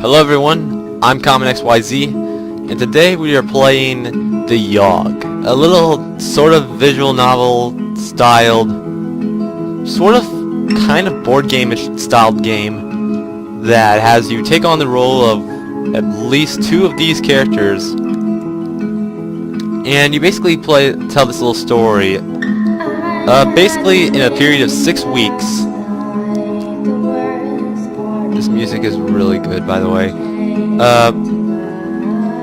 Hello everyone, I'm CommonXYZ, and today we are playing The Yawgh, a little sort of visual novel styled, sort of kind of board game-ish styled game that has you take on the role of at least two of these characters, and you basically tell this little story, basically in a period of 6 weeks. This music is really good, by the way.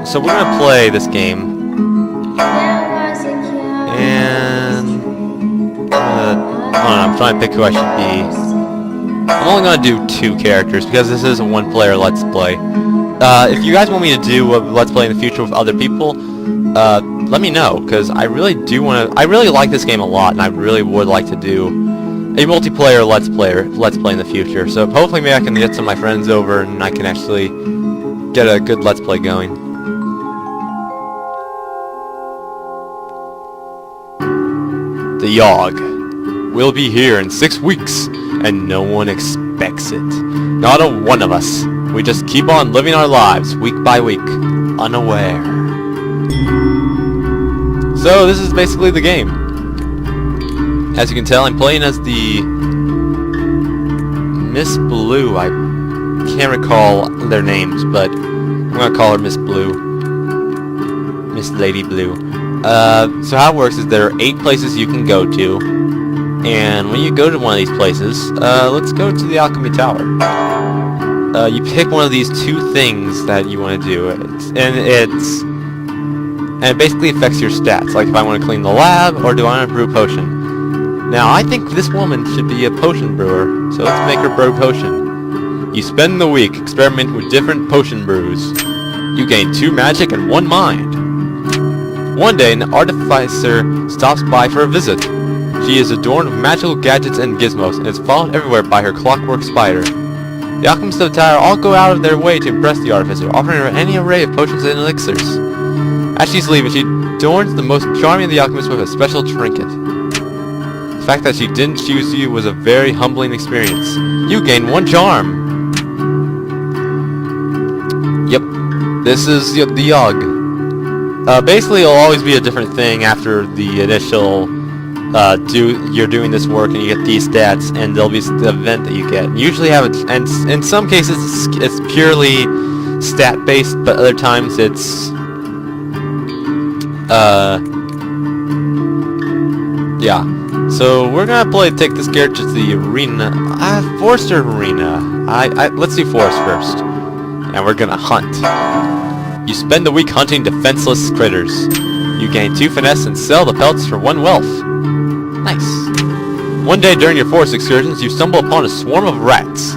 So we're gonna play this game, and I'm trying to pick who I should be. I'm only gonna do 2 characters because this is a 1-player Let's Play. If you guys want me to do a Let's Play in the future with other people, let me know, because I really like this game a lot, and I really would like to do a multiplayer Let's Play in the future. So hopefully maybe I can get some of my friends over and I can actually get a good Let's Play going. The Yawgh will be here in 6 weeks, and no one expects it. Not a one of us. We just keep on living our lives week by week, unaware. So this is basically the game. As you can tell, I'm playing as the Miss Blue. I can't recall their names, but I'm gonna call her Miss Blue. Miss Lady Blue. So how it works is there are 8 places you can go to, and when you go to one of these places, let's go to the Alchemy Tower. You pick one of these 2 things that you want to do, and it basically affects your stats. Like if I want to clean the lab, or do I want to brew a potion? Now, I think this woman should be a potion brewer, so let's make her brew potion. You spend the week experimenting with different potion brews. You gain 2 magic and 1 mind. One day, an artificer stops by for a visit. She is adorned with magical gadgets and gizmos, and is followed everywhere by her clockwork spider. The alchemists of the tower all go out of their way to impress the artificer, offering her any array of potions and elixirs. As she's leaving, she adorns the most charming of the alchemists with a special trinket. The fact that she didn't choose you was a very humbling experience. You gain 1 charm. Yep, this is the Yawgh. Basically, it'll always be a different thing after the initial you're doing this work and you get these stats, and there'll be the event that you get. You usually have it, and in some cases it's purely stat based, but other times it's yeah. So we're gonna take this character to the arena. Forester arena. Let's do Forest first, and we're gonna hunt. You spend the week hunting defenseless critters. You gain 2 finesse and sell the pelts for 1 wealth. Nice. One day during your forest excursions, you stumble upon a swarm of rats.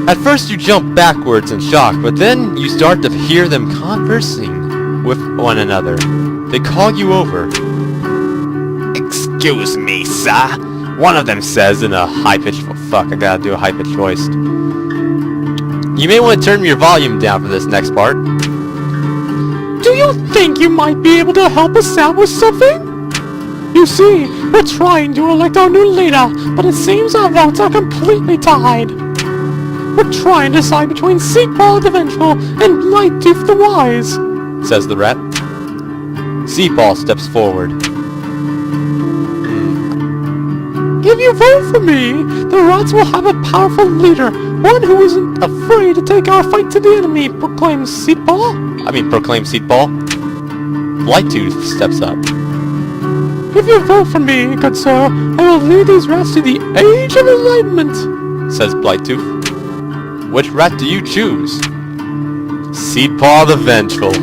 At first you jump backwards in shock, but then you start to hear them conversing with one another. They call you over. "Excuse me, sir," one of them says in a high-pitched... Fuck, I gotta do a high-pitched voice. You may want to turn your volume down for this next part. "Do you think you might be able to help us out with something? You see, we're trying to elect our new leader, but it seems our votes are completely tied. We're trying to decide between Seatball the Vengeful and Blightooth the Wise," says the rat. Seatball steps forward. "If you vote for me, the rats will have a powerful leader, one who isn't afraid to take our fight to the enemy," proclaims Seatball. Proclaims Seatball. Blightooth steps up. "If you vote for me, good sir, I will lead these rats to the Age of Enlightenment," says Blightooth. Which rat do you choose? Seatball the Vengeful.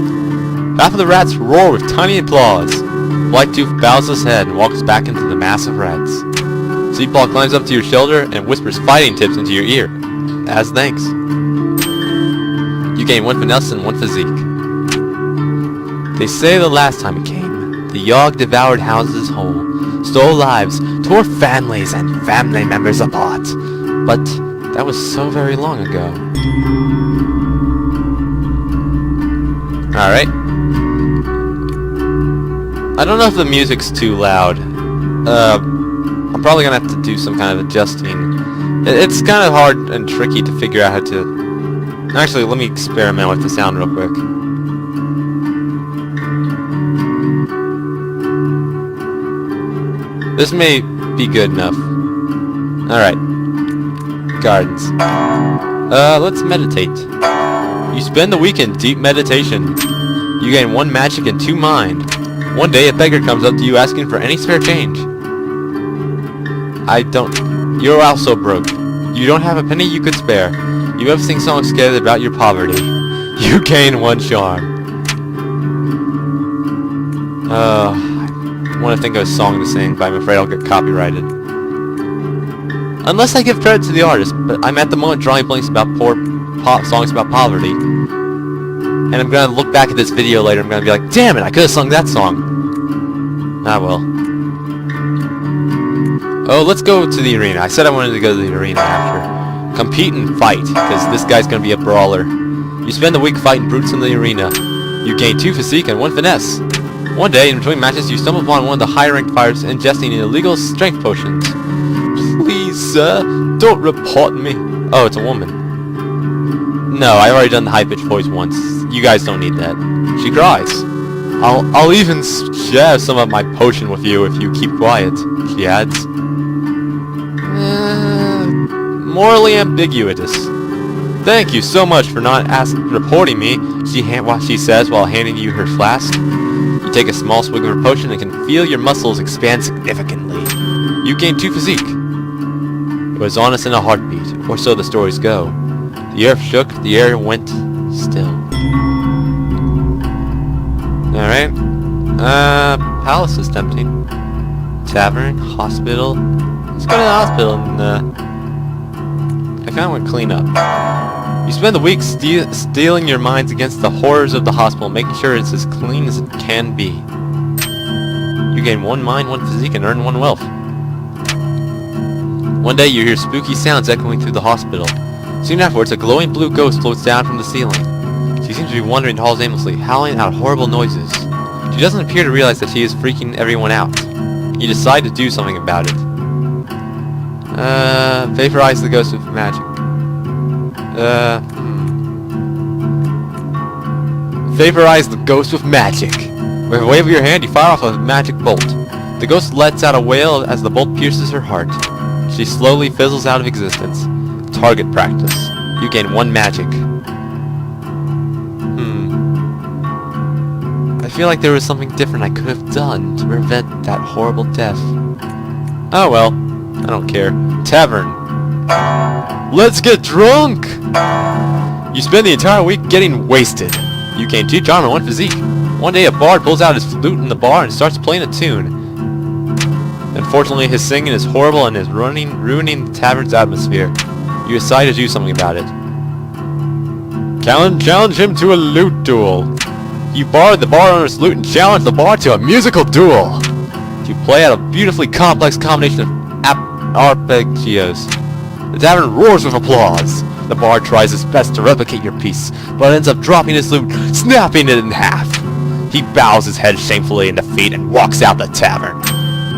Half of the rats roar with tiny applause. Blightooth bows his head and walks back into the mass of rats. Seatball climbs up to your shoulder and whispers fighting tips into your ear. As thanks. You gain 1 finesse and 1 physique. They say the last time it came, the Yawgh devoured houses whole, stole lives, tore families and family members apart. But that was so very long ago. Alright. I don't know if the music's too loud. I'm probably gonna have to do some kind of adjusting. It's kind of hard and tricky to figure out how to Actually, let me experiment with the sound real quick. This may be good enough. Alright. Gardens. Let's meditate. You spend the week in deep meditation. You gain 1 magic and 2 mind. One day a beggar comes up to you asking for any spare change. You're also broke. You don't have a penny you could spare. You have sing songs together about your poverty. You gain 1 charm. I want to think of a song to sing, but I'm afraid I'll get copyrighted. Unless I give credit to the artist, but I'm at the moment drawing blanks about songs about poverty. And I'm gonna look back at this video later, I'm gonna be like, damn it, I could have sung that song. Ah well. Oh, let's go to the arena. I said I wanted to go to the arena after. Compete and fight, because this guy's gonna be a brawler. You spend the week fighting brutes in the arena. You gain 2 physique and 1 finesse. One day, in between matches, you stumble upon one of the high-ranked fighters ingesting illegal strength potions. Please, sir, don't report me. Oh, it's a woman. No, I've already done the high-pitched voice once. You guys don't need that. She cries. I'll even share some of my potion with you if you keep quiet, she adds. Morally ambiguous. Thank you so much for not reporting me, she says while handing you her flask. You take a small swig of her potion and can feel your muscles expand significantly. You gain 2 physique. It was honest in a heartbeat, or so the stories go. The earth shook, the air went still. Alright. Palace is tempting. Tavern, hospital. Let's go to the hospital and, I kinda want to clean up. You spend the week steeling your minds against the horrors of the hospital, making sure it's as clean as it can be. You gain 1 mind, 1 physique, and earn 1 wealth. One day you hear spooky sounds echoing through the hospital. Soon afterwards, a glowing blue ghost floats down from the ceiling. She seems to be wandering the halls aimlessly, howling out horrible noises. She doesn't appear to realize that she is freaking everyone out. You decide to do something about it. Vaporize the ghost with magic. Vaporize the ghost with magic. With a wave of your hand, you fire off a magic bolt. The ghost lets out a wail as the bolt pierces her heart. She slowly fizzles out of existence. Target practice. You gain 1 magic. I feel like there was something different I could have done to prevent that horrible death. Oh well. I don't care. Tavern. Let's get drunk! You spend the entire week getting wasted. You gain 2 charm and 1 physique. One day a bard pulls out his flute in the bar and starts playing a tune. Unfortunately, his singing is horrible and is ruining the tavern's atmosphere. You decide to do something about it. Challenge him to a lute duel. You borrow the bar owner's lute and challenge the bar to a musical duel. You play out a beautifully complex combination of arpeggios. The tavern roars with applause. The bard tries his best to replicate your piece, but ends up dropping his lute, snapping it in half. He bows his head shamefully in defeat and walks out the tavern.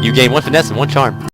You gain 1 finesse and 1 charm.